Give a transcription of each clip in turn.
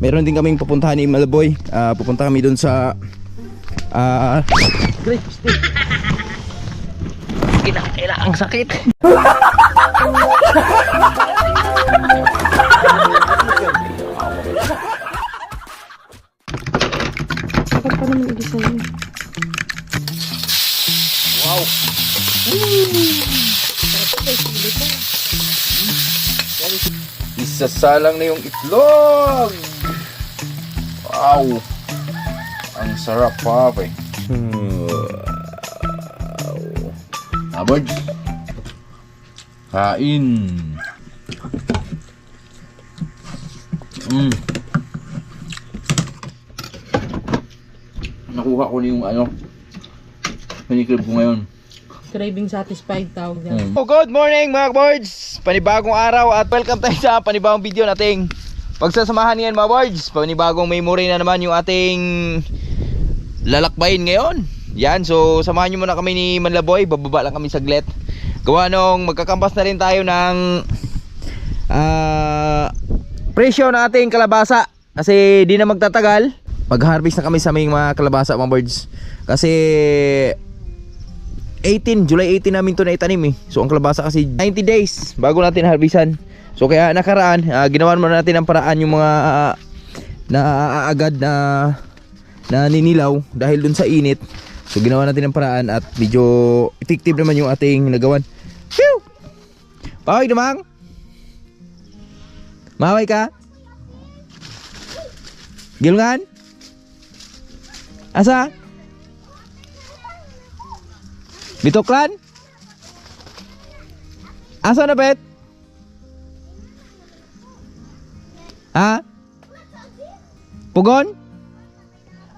meron din kaming pupuntahan ni Malaboy. Pupunta kami dun sa Great Stick. Kailangan ang sakit. Sakit pa naman igisa yun. Wow. Isasalang na yung itlog. Wow. Ang sarap pa eh. Birds. Kain. Nakuha ko na yung panikrib ko ngayon. Craving satisfied tawag yan. Oh, good morning mga birds. Panibagong araw at welcome tayo sa panibagong video nating pagsasamahan ngayon mga birds. Panibagong memory na naman yung ating lalakbayin ngayon. Yan, so samahan nyo muna kami ni Manlaboy. Bababa lang kami saglit. Gawa nung magkakampas na rin tayo ng presyo ng ating kalabasa. Kasi di na magtatagal. Mag-harvest na kami sa aming mga kalabasa mga birds. Kasi July 18 namin to na itanim eh. So ang kalabasa kasi 90 days bago natin harvestan. So kaya nakaraan, ginawan muna natin ang paraan yung mga naaagad na ninilaw dahil dun sa init. So ginawa natin ang paraan at medyo effective naman yung ating nagawan. Phew! Paway dumang? Maway ka? Gilungan? Asa? Bitoklan? Asa na bet? Ha? Pugon?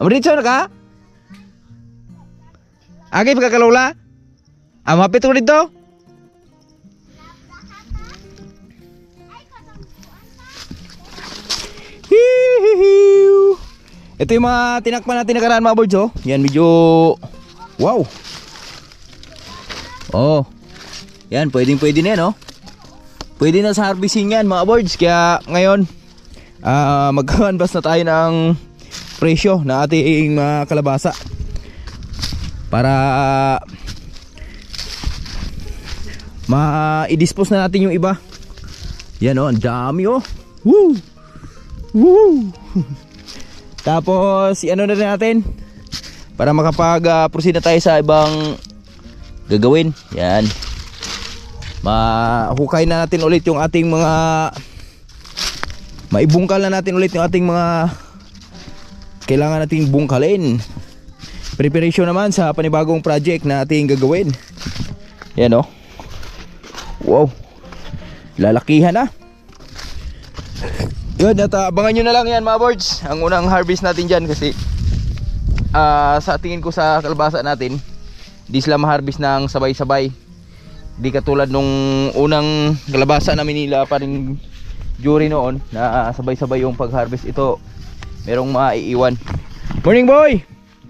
Amritso na ka? Agay pagkakalula? Mapit ko dito? Hihihiu. Ito yung mga tinakpan natin nakaraan mga birds oh. Yan medyo wow. Oh. Yan pwede na yan oh. Pwede na sa harvesting yan mga birds. Kaya ngayon magkakanbas na tayo ng presyo na ating mga kalabasa para i-dispose na natin yung iba. Yan oh, ang dami oh. Woo! Woo! Tapos ano na rin natin para makapag-proceed na tayo sa ibang gagawin. Yan. Mahukay na natin ulit yung ating mga maibungkal na natin ulit yung ating mga kailangan nating bungkalin. Preparation naman sa panibagong project na ating gagawin. Yan oh. Wow. Lalakihan na. Yun, at abangan nyo na lang yan mga birds. Ang unang harvest natin dyan kasi sa tingin ko sa kalabasa natin di sila ma-harvest ng sabay-sabay. Di katulad nung unang kalabasa namin nila pa rin jury noon na sabay-sabay yung pag-harvest. Ito merong maiiwan. Morning boy!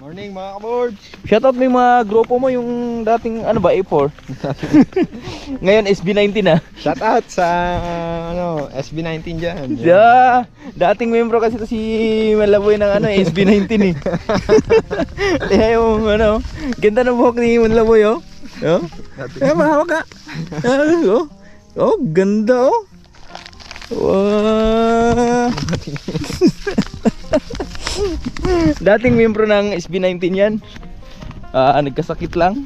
Morning mga kabords! Shoutout mo yung mga grupo mo, yung dating ano ba, A4 ngayon SB19 na. Shoutout sa SB19 dyan. Dating membro kasi to si Manlaboy ng SB19 eh. Kaya yung ganda ng buhok ni Manlaboy oh. Mahawak ka. Oh, ganda oh. Wow. Dating membro ng SB19 yan. Nagkasakit lang.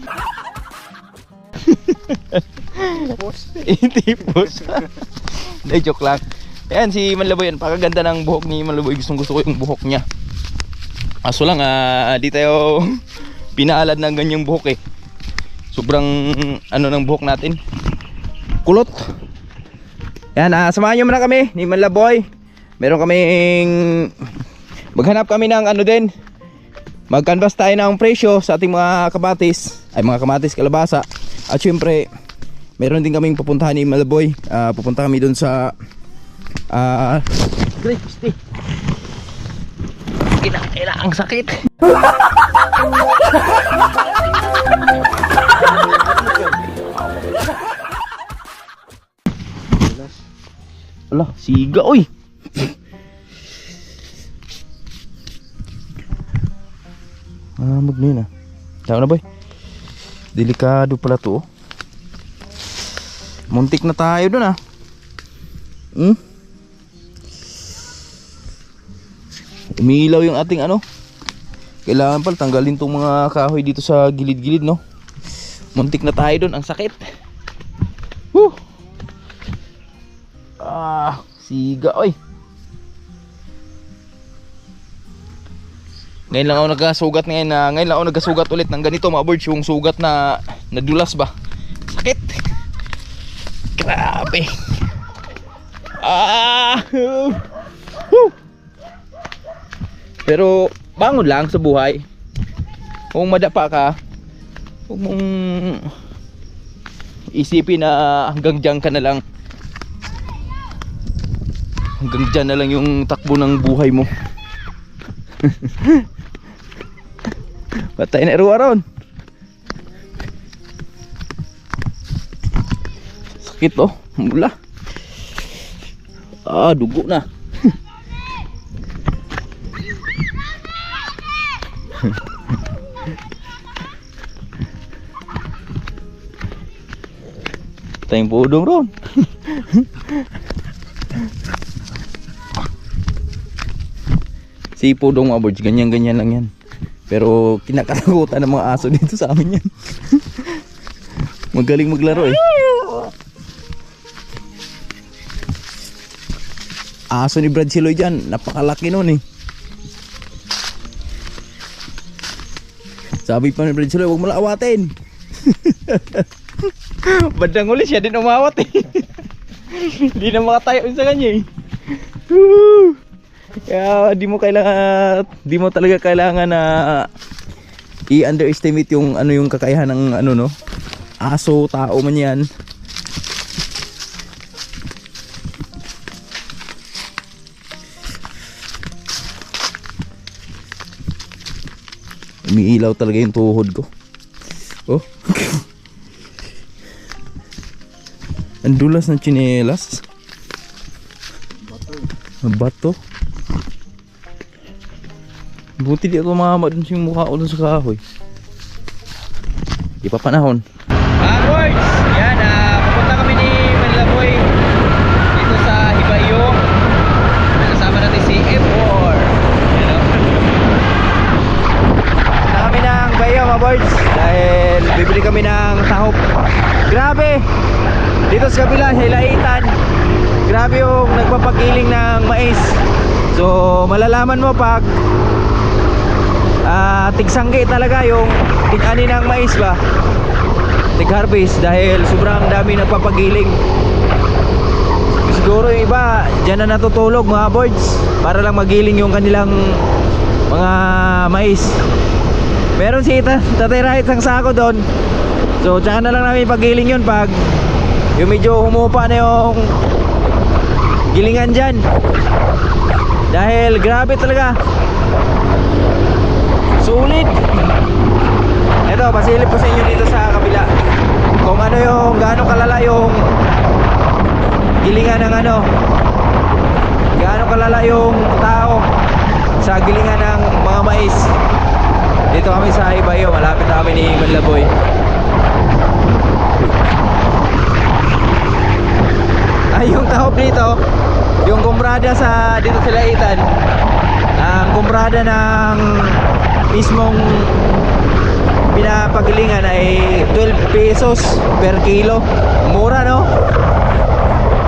Tipos. Hindi, joke lang. Ayan si Manlaboy, pakaganda ng buhok ni Manlaboy. Gusto ko yung buhok niya. Aso lang di tayo pinaalad ng ganyang buhok eh. Sobrang ng buhok natin. Kulot. Yan, samahan nyo muna kami ni Manlaboy. Meron kaming maghanap kami ng din. Mag-canvas tayo ng presyo sa ating mga kamatis. Ay mga kamatis, kalabasa. At syempre meron din kaming pupuntahan ni Manlaboy. Pupunta kami dun sa Great Stick. Kailangan ang sakit. Ala, siga oy. Magno yun ah. Tama na boy. Delikado pala to. Muntik na tayo dun ah. Umiilaw yung ating ano. Kailangan pala tanggalin tong mga kahoy dito sa gilid-gilid no. Muntik na tayo dun. Ang sakit. Woo! Siga oy. Ngayon lang ako nagkasugat ngayon lang ako nagkasugat ulit ng ganito mga birds, yung sugat na nadulas ba. Sakit. Grabe. Woo! Pero bangon lang sa buhay. Kung madapa ka, huwag mong isipin na hanggang dyan ka na lang. Hanggang dyan na lang yung takbo ng buhay mo. Patay na araw-araw. Sakit oh, mula. Dugo na. Tayong pudong ron. Si pudong mga birds, ganyan-ganyan lang yan. Pero kinakatakutan ng mga aso dito sa amin yan. Magaling maglaro eh. Aso ni Brad Siloy dyan, napakalaki nun eh. Sabi pa ni Brad Siloy, huwag mo lang awatin. Bandang uli siya din umawat eh. Hindi na makatayo sa kanya eh. Kaya di mo talaga kailangan na i-underestimate yung yung kakayahan ng no, aso, tao man yan. Umiilaw talaga yung tuhod ko. Oh. Ang dulas ng tsinelas. Bato. Buti di ako mamama dun sa mukha ko dun sa kahoy. Di pa panahon. Boys! Yan, pupunta kami ni Manlaboy dito sa Hibayo. Kasama natin si M4. Punta kami ng Bayo mga boys dahil bibili kami ng tahop. Grabe! Dito sa kabila, Hilaitan. Grabe yung nagpapagiling ng mais. So malalaman mo pag tigsangge talaga yung tig-ani ng mais ba, tig-harvest, dahil sobrang dami nagpapagiling. Siguro yung iba dyan na natutulog mga birds para lang magiling yung kanilang mga mais. Meron si Tatay Rahit sang sako doon. So tsaka na lang namin pagiling yun pag yung medyo humupa na yung gilingan dyan, dahil grabe talaga. Sulit. Ito, pasilip ko sa inyo dito sa kabila kung ano yung gaano kalala yung gilingan ng gaano kalala yung tao sa gilingan ng mga mais. Dito kami sa Ibayo, malapit na kami ni Manlaboy. Yung tahop dito, yung kumbrada dito sa Hilaitan, ang kumbrada ng mismong pinapagilingan ay 12 pesos per kilo. Mura no?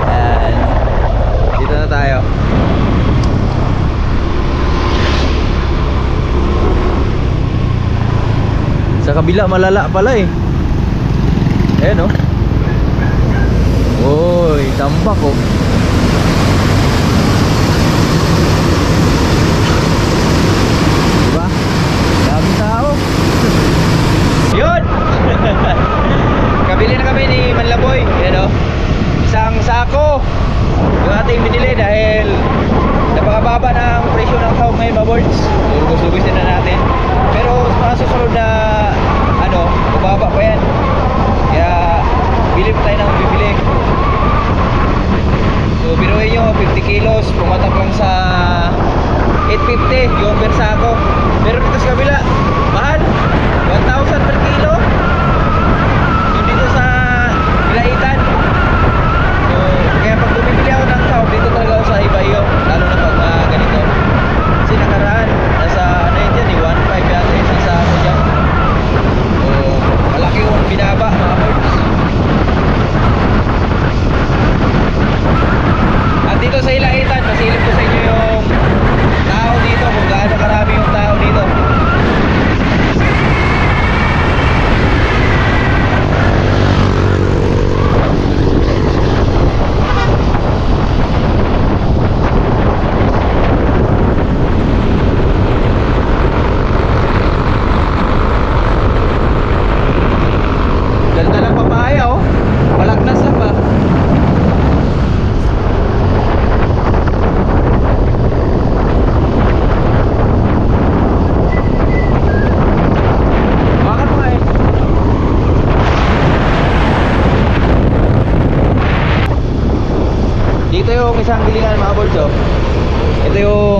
Ayan. Dito na tayo. Sa kabila malala pala eh. Ayan no? Oy, tambak oh. Diba? Daming tao. Yun! Kabili na kami ni Manlaboy. Yan oh. Isang sako yung ating binili dahil napakababa ng presyo ng tawag ngayon mga boards. Lugos-lugos din na natin. Pero sa mga susunod na mababa pa yan. Kaya bili pa tayo ng bibili. So biruin nyo, 50 kilos, pumatak lang sa 850 yung per sako. Pero dito sa kabila, mahal.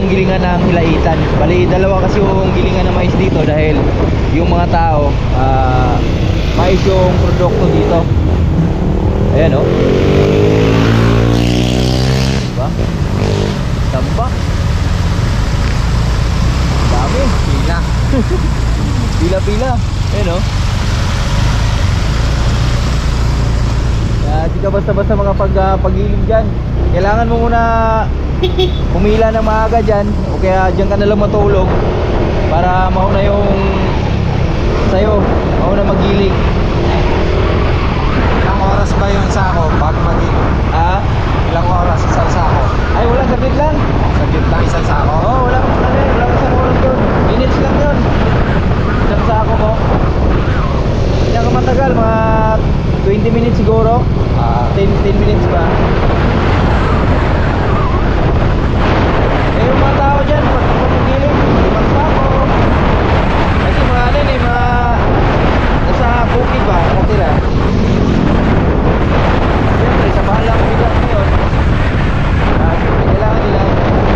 yung gilingan ng hilaitan. Bali, dalawa kasi yung gilingan ng mais dito dahil yung mga tao, mais yung produkto dito. Ayan oh. Diba? Tamba. Dami. Pila. Pila-pila. Ayan oh. Di ka basta-basta mga pag-ilim dyan. Kailangan mo muna pumila ng maaga dyan, o kaya dyan ka nalang matulog para mauna yung sayo, mauna magiling. Ilang oras ba yung sako pag mag-inom? Ilang oras isang sako? Ay, wala, saglit lang. Saglit lang isang sako? Oo, wala isang oras yun. Minutes lang yun. Isang sako mo. Hindi ka matagal, mga 20 minutes siguro. 10 minutes ba? Eh, yung mga tao dyan, pag magiling, ibang sako. Kasi mga ano yun, mga nasa bukid ba, nakatira. Siyempre, sa mahal lang bigat ngayon, kailangan nila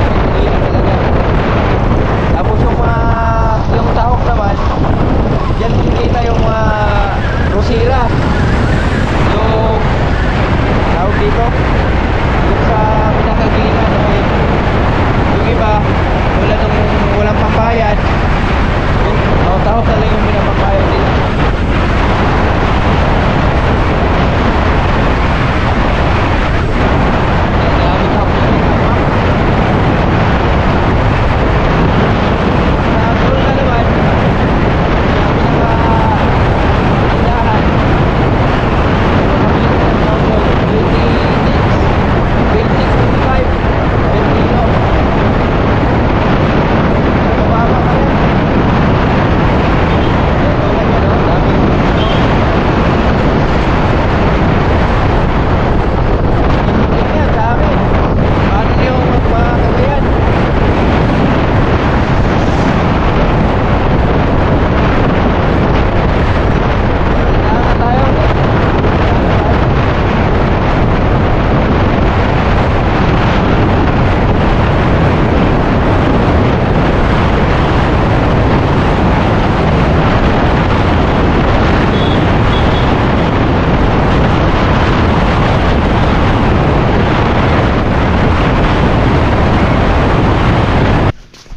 magiling talaga. Tapos yung tahok naman, dyan kita yung mga rosira. Yung tawag dito, yung sa pinakagilingan, yung iba walang pambayad, yung tahok na lang yung pinapambayad nila.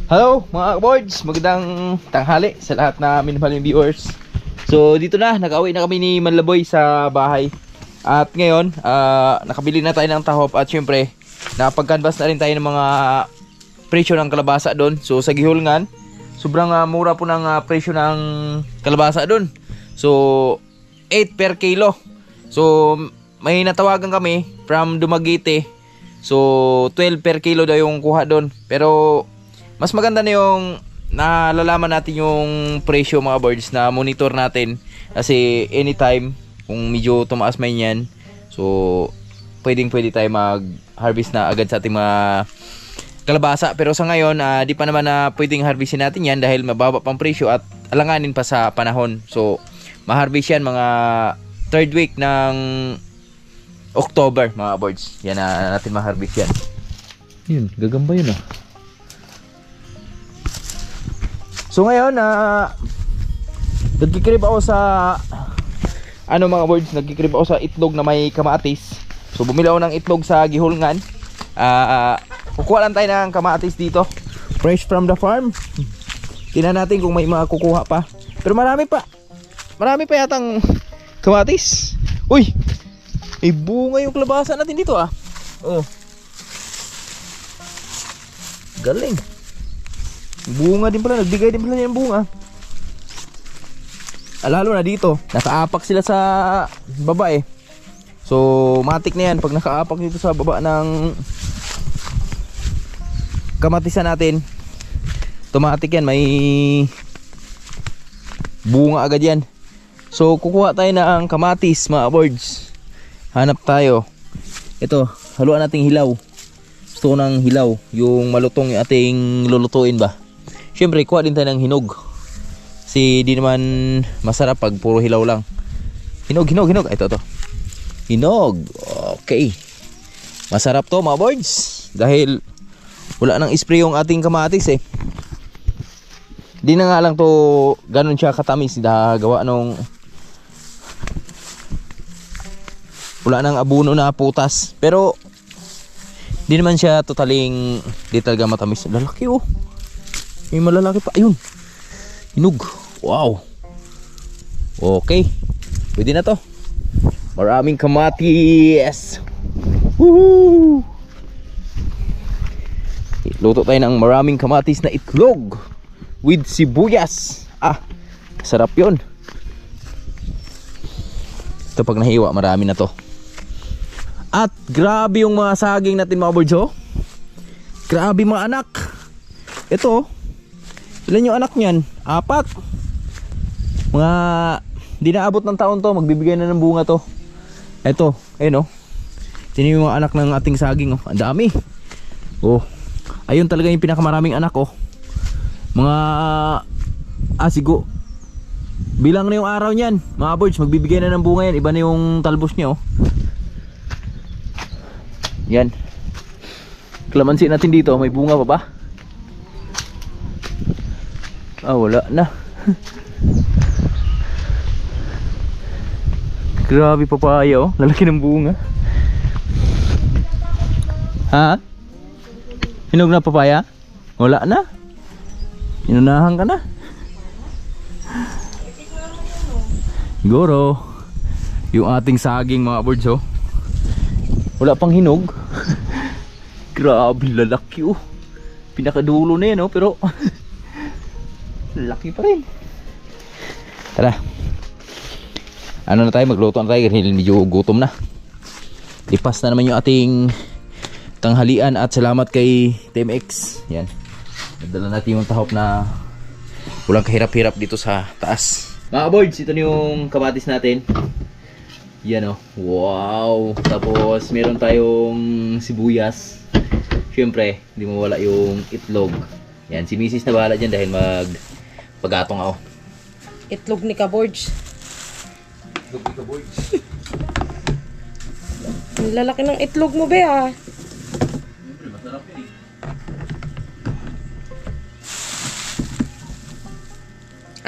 Hello mga boards, magandang tanghali sa lahat na minamahaling viewers. So dito na, nag-uwi na kami ni Manlaboy sa bahay. At ngayon, nakabili na tayo ng tahop at syempre, nakapag-canvas na rin tayo ng mga presyo ng kalabasa doon. So sa Gihulngan, sobrang mura po ng presyo ng kalabasa doon. So 8 per kilo. So may natawagan kami from Dumaguete. So 12 per kilo daw yung kuha doon. Pero mas maganda na yung nalalaman natin yung presyo mga birds na monitor natin. Kasi anytime kung medyo tumaas man yan, so pwede tayo mag-harvest na agad sa ating mga kalabasa. Pero sa ngayon, di pa naman na pwedeng harvestin natin yan dahil mababa pang presyo at alanganin pa sa panahon. So ma-harvest yan mga 3rd week ng October mga birds. Yan na natin ma-harvest yan. Yun, gagamba yun So ngayon, nagkikrib ako sa mga birds, nagkikrib ako sa itlog na may kamatis. So bumili ako ng itlog sa Gihulngan. Kukuha lang tayo ng kamatis dito, fresh from the farm. Tingnan natin kung may mga kukuha pa. Pero marami pa yatang kamatis. Uy, may bunga yung kalabasa natin dito Oh, galing. Bunga din pala, nagbigay din pala niya yung bunga. Lalo na dito, nakaapak sila sa baba So matik na yan pag nakaapak dito sa baba ng kamatisan natin. Automatic yan, may bunga agad yan. So kukuha tayo ng kamatis mga birds. Hanap tayo. Ito, haluan nating hilaw. Gusto ko ng hilaw, yung malutong yung ating lulutuin ba. Siyempre, kuha din tayo ng hinog. Kasi di naman masarap pag puro hilaw lang. Hinog. Ito. Hinog. Okay. Masarap to mga boards. Dahil Wala nang spray yung ating kamatis eh. Di na nga lang to ganun siya katamis. Gawa nung wala nang abuno na putas. Pero di naman siya totaling di talaga matamis. Lalaki oh. May malalaki pa. Ayun. Hinog. Wow. Okay. Pwede na to. Maraming kamatis. Woohoo! Luto tayo ng maraming kamatis na itlog with sibuyas. Sarap yun. Ito pag nahiwa, marami na to. At grabe yung mga saging natin mga birds oh. Grabe mga anak. Ito, ilan yung anak niyan? 4. Mga di na abot ng taon to, magbibigay na ng bunga to. Ito, ayun oh. Tingnan yung mga anak ng ating saging oh. Ang dami. Oh. Ayun talaga yung pinakamaraming anak oh. Mga asigo. Bilang na yung araw niyan, mga birds, magbibigay na ng bunga yan. Iba na yung talbos niya oh. Yan. Kalamansi natin dito, may bunga pa ba? Wala na. Grabe papaya oh, lalaki ng bunga. Ha? Hinog na papaya? Wala na. Inunahan ka na. Siguro yung ating saging mga birds oh. Wala pang hinog. Grabe lalaki oh. Pinakadulo na yan oh, pero laki pa rin. Tara. Ano na tayo, magluto na tayo kasi medyo gutom na. Lipas na naman yung ating tanghalian at salamat kay Team X. Yan. Nadala natin yung tahop na walang kahirap-hirap dito sa taas. Mga boards, ito na yung kamatis natin. Yan oh. Wow. Tapos meron tayong sibuyas. Siyempre, hindi mawala yung itlog. Yan, si Mrs. na bahala dyan dahil pag-atong ako. Itlog ni Kaborge. Itlog ni Kaborge. Ang lalaki ng itlog mo be ah. Masarap yun eh.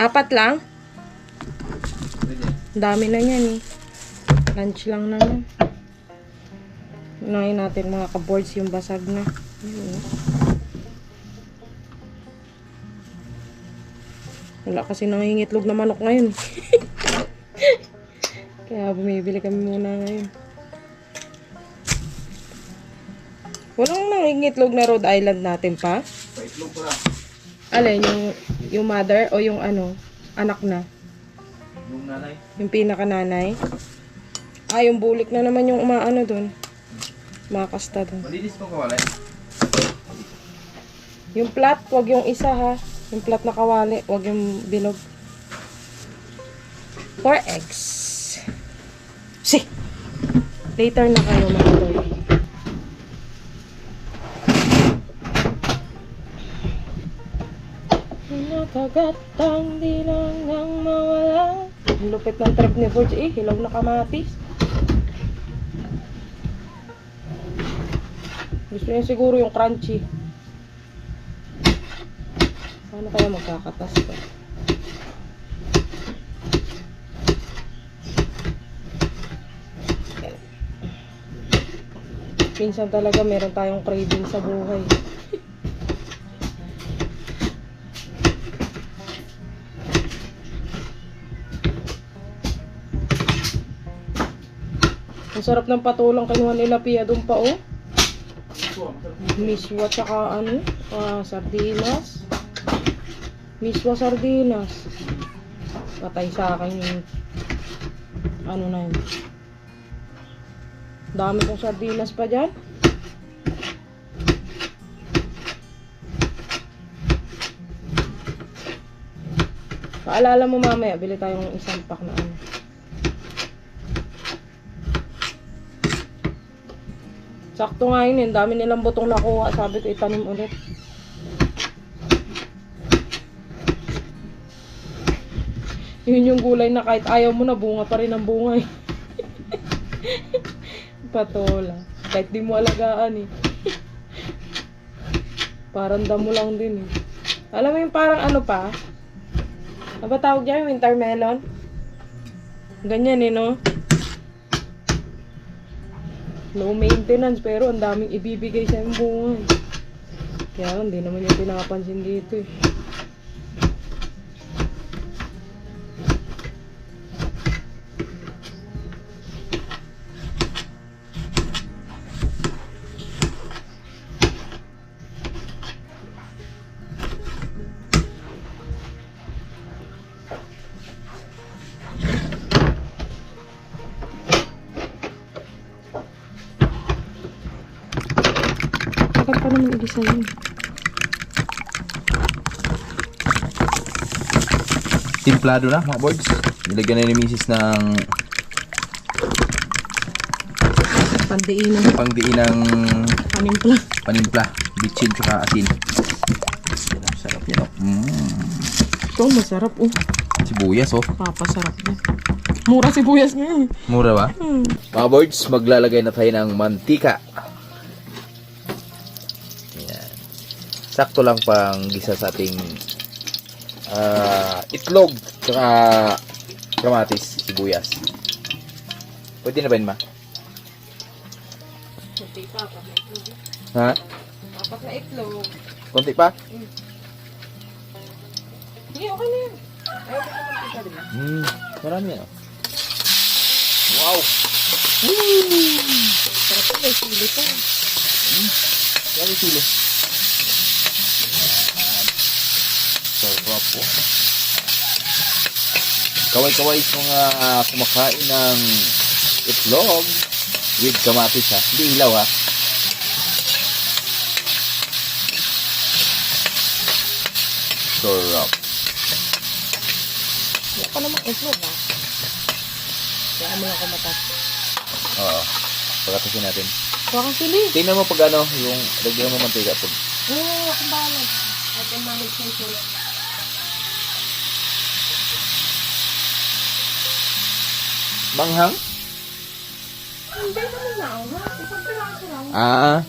Apat lang? Pwede. Ang dami na yan eh. Lunch lang naman. Unahin natin mga kaboards yung basag na. Ayun. Wala kasi nangingitlog na manok ngayon. Kaya bumibili kami muna ngayon. Walang nangingitlog na Rhode Island natin pa? Paitlog pa lang. Alin, yung mother o yung ano, anak na? Yung nanay. Yung pinaka-nanay? Yung bulik na naman yung umaano dun. Makasta dun. Malinis pang kawalay. Yung plat, wag yung isa ha. Yung plat na kawali, wag yung bilog. 4 eggs. Si! Later na kayo mga boy. Nakagatang di lang nang mawala. Ang lupit ng trip ni Forge hilaw na kamatis. Gusto niya siguro yung crunchy. Paano kaya magkakatas ko? Minsan talaga meron tayong craving sa buhay. Ang sarap ng patulang kinuha nila Pia doon pa oh. Miswa tsaka ano, sardinas. Miswa sardinas. Patay sa akin yung ano na yun. Dami kong sardinas pa dyan. Paalala mo mamaya, bili tayong isang pack na ano. Sakto nga yun, dami nilang butong nakuha. Sabi ko itanim ulit. Yun yung gulay na kahit ayaw mo na, bunga pa rin ang bunga eh. Patola. Kahit di mo alagaan eh. Parang damo lang din eh. Alam mo yung parang ano pa? Ano ba tawag dyan? Winter melon? Ganyan eh, no? Low maintenance pero ang daming ibibigay sa yung bunga eh. Kaya hindi naman yung pinapansin dito eh. Tagal pa naman igisa yun. Timplado na mga boys. Nilagyan na ni Mrs. ng Pandiinan. pangdiinang Panimpla. panimpla, bitchin tsaka asin. Yan ang sarap yan oh. Ito masarap oh. Sibuyas oh. Papasarap na. Mura sibuyas niya eh. Mura ba? Mga boys, maglalagay na tayo ng mantika. Yan. Sakto lang pang gisa sa ating itlog tsaka kamatis, sibuyas. Pwede na ba yun, ma? Kunti pa, apat na itlog. Ha? Apat na itlog. Konti pa? Hindi, okay na yun. Ayaw ko naman kita, di ba? Marami yan oh. Wow! Sarap po, may sili pa. Dami sili. Sarap po. Kaway-kaway sa mga kumakain ng itlog with kamatis ha. Hindi ilaw ha. Sarap. Hindi pa naman itlog ha. Kaya mo ako mata. Oo. Pagkatasin natin. Bakang sili. Tingnan mo pag ano, yung lagyan mo mantika. Pag Oo, akong bahala. I can manage myself. manghang? Hindi naman na ako. Isang piraso lang.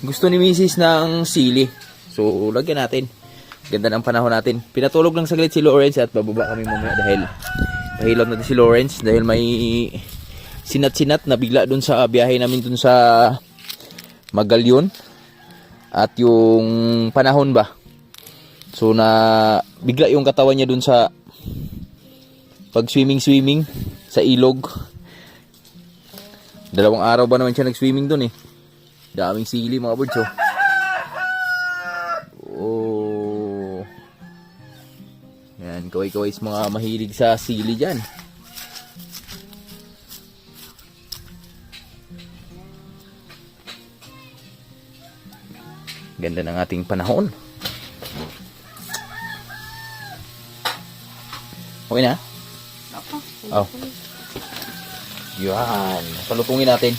Gusto ni Mrs. ng sili. So, lagyan natin. Ganda ng panahon natin. Pinatulog lang saglit si Lawrence at bababa kami mamaya dahil pahilaw natin si Lawrence dahil may sinat-sinat na bigla dun sa biyahe namin dun sa Magalyon. At yung panahon ba? So, na bigla yung katawan niya dun sa pag swimming sa ilog. 2 araw ba naman siya nag-swimming dun eh. Daming sili mga birds oh. Oh. Yan, kaway-kaway sa mga mahilig sa sili dyan. Ganda ng ating panahon. Okay na? Oh. Yan. Palutungin natin.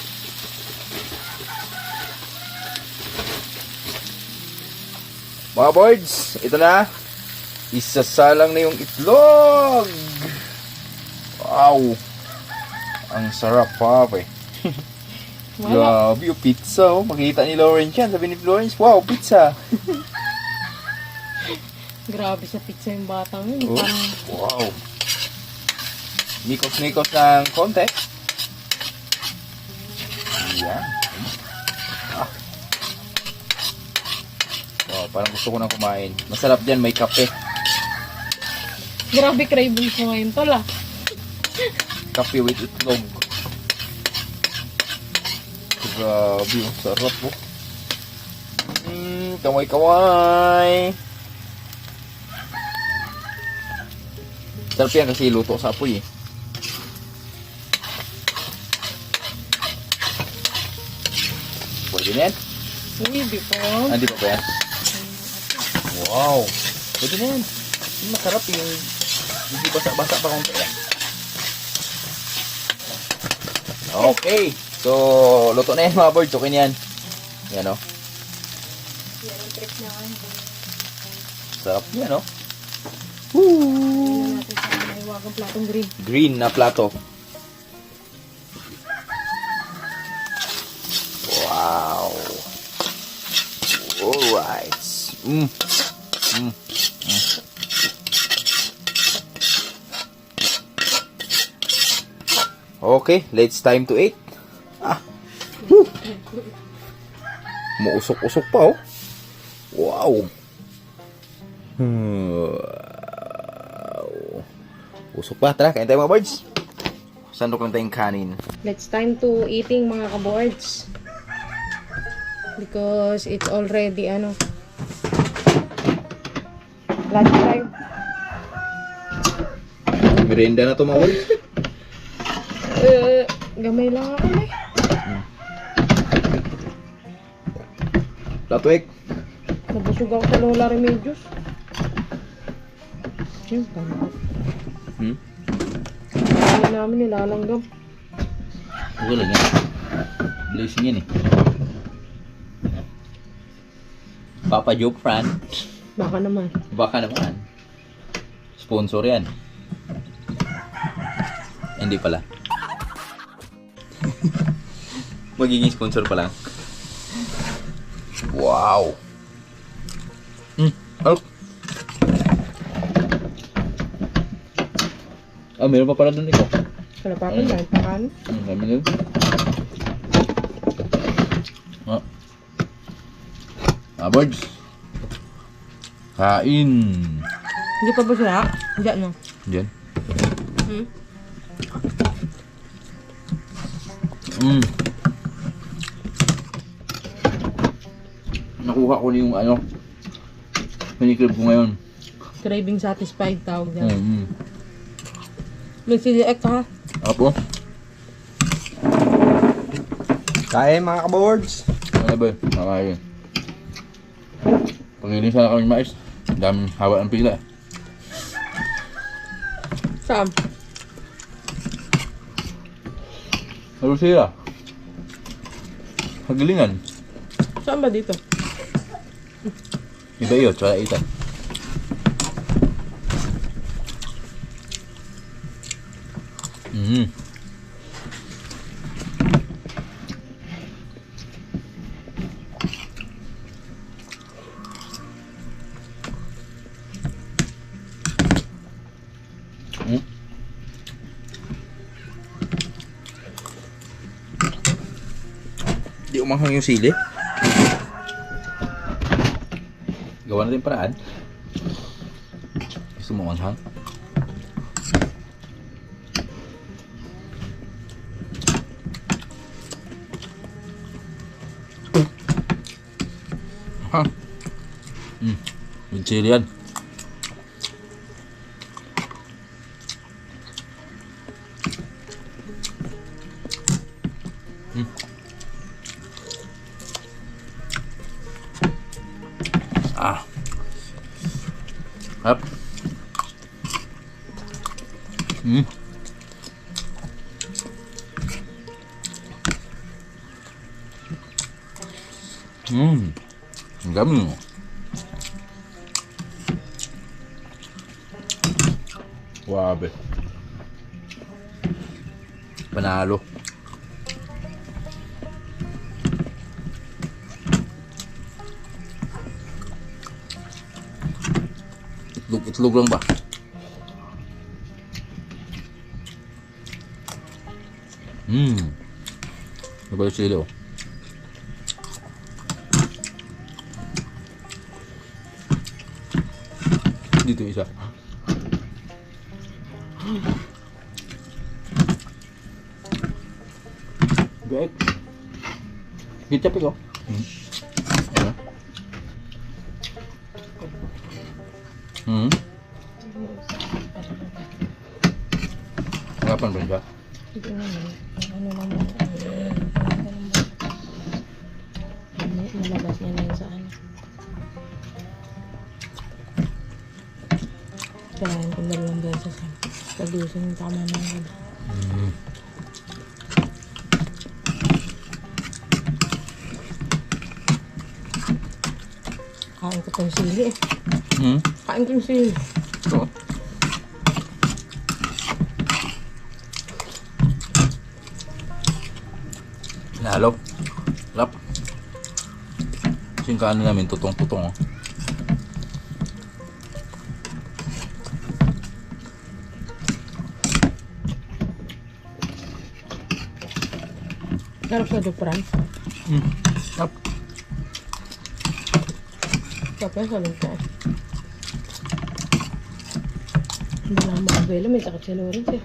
Mga birds, ito na. Isasalang na yung itlog. Wow. Ang sarap pa eh. Grabe yung pizza oh. Makita ni Lawrence yan. Sabi ni Lawrence, wow, pizza. Grabe sa pizza yung batang yun. Oh, Parang wow. Nikos-nikos ng konti. Yan. Ah. Wow, parang gusto ko nang kumain. Masarap dyan, may kape. grabe cravings mo ngayon tol ah. Kape with itlog. Grabe, ang sarap po. Kamay-kamay. Sarap yan kasi luto sa apoy eh. Pwede na yan? Hindi po. Hindi pa ba yan? Wow! Pwede na yan. Masarap yung hindi basa-basa pa konti yan. Okay. So, luto na yan mga birds. Okay na yan. Yan o. Yan ang trick niya ngayon. Sarap yan o. Tingnan natin sa may wagang platong green. Green na plato. Wow. Alright. Okay, let's time to eat. Muusok-usok pa oh. Wow. Usok pa. Tara, kain tayo mga birds. Sandok lang tayong kanin. Let's time to eating mga kaboards. Because it's already lunch time. Merienda na to mga birds. Gamay lang ako eh. Latwek. Nabusog ako sa Lola Remedios. Yun, tama. Kaya namin nilalanggam. Okay lang yan. Blessing yan eh. Papa Joke Fran. Baka naman. Baka naman. Sponsor yan. Hindi pala. Magiging sponsor pa lang. Wow. Oh. Meron pa pala doon ikaw. Kalapapin dahil pakan. Dami doon. Birds. Kain. Hindi pa ba siya? Diyan no? Diyan. Nakuha ko na yung panikrib ko ngayon. Craving satisfied tawag dyan. May sili-ek ha? Apo. Kain mga kaboards. Ano ba? Nakain. Pangiling sana kami mais. Daming hawa ng pila. Saan? Ano sila? Hagalingan. Saan ba dito? Iba yun, tsaka ita. Di umanghang yung sili. Gawa natin paraan. Gusto mo umanghang? Ha? With chili yan. Up. Ang dami mo. Wabe. Panalo. Itlog lang ba? Ano ba yung sili oh? Dito isa. Baik. Kecap ikaw. Kapan ba siya? Hindi naman. Ano naman. Malabas niya na yun sa ano. Kailangan ko dalawang beses. Tagusin yung tama na yun. Kain ko itong sili eh. Kain ko yung sili. Ito. Nalo. Lap. Kasing kaano namin, tutong-tutong oh. Sarap sa dupran. Up. Sarap yan sa lungka. Hindi na makabelo. May sakit si Lawrence eh.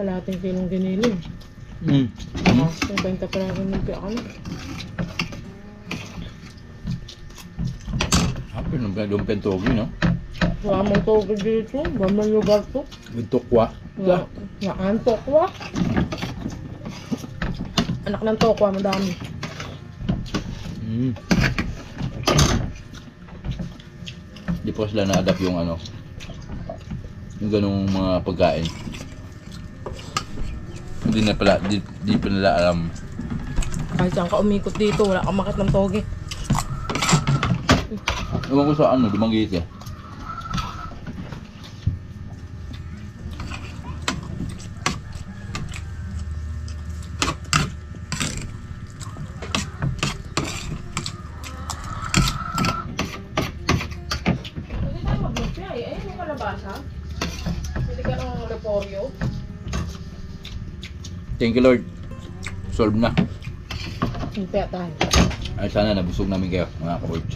Kalahating kilong ginili. Kung 20 pa lang ng piya ka na. Happy nung yung pentogi, no? Wala mong tawag dito. Wala mong lugar to. With tokwa. Yan, tokwa. Anak ng tokwa, madami. Di pa sila na-adapt yung ano, yung ganung mga pagkain. Hindi na pala, di pa nila alam. Kahit saan ka umikot dito, wala kang makit ng toge. Ewan ko sa ano, Dumanguete. Hindi tayo mag-lumpia eh. Ayun yung kalabasa. Hindi ka ng reporyo. Thank you Lord. Solve na. Lumpia tayo. Ay sana nabusog namin kayo mga ka-Orch.